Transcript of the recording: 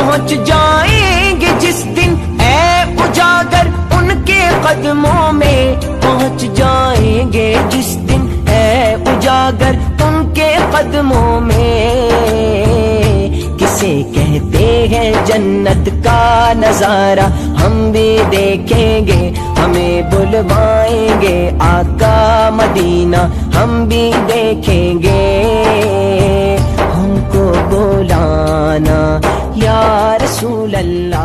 पहुंच जाएंगे जिस दिन ऐ उजागर उनके कदमों में, पहुंच जाएंगे जिस दिन ऐ उजागर उनके कदमों में। किसे कहते हैं जन्नत का नजारा हम भी देखेंगे, हमें बुलवाएंगे आका मदीना हम भी देखेंगे। हमको बुलाना या रसूल अल्लाह।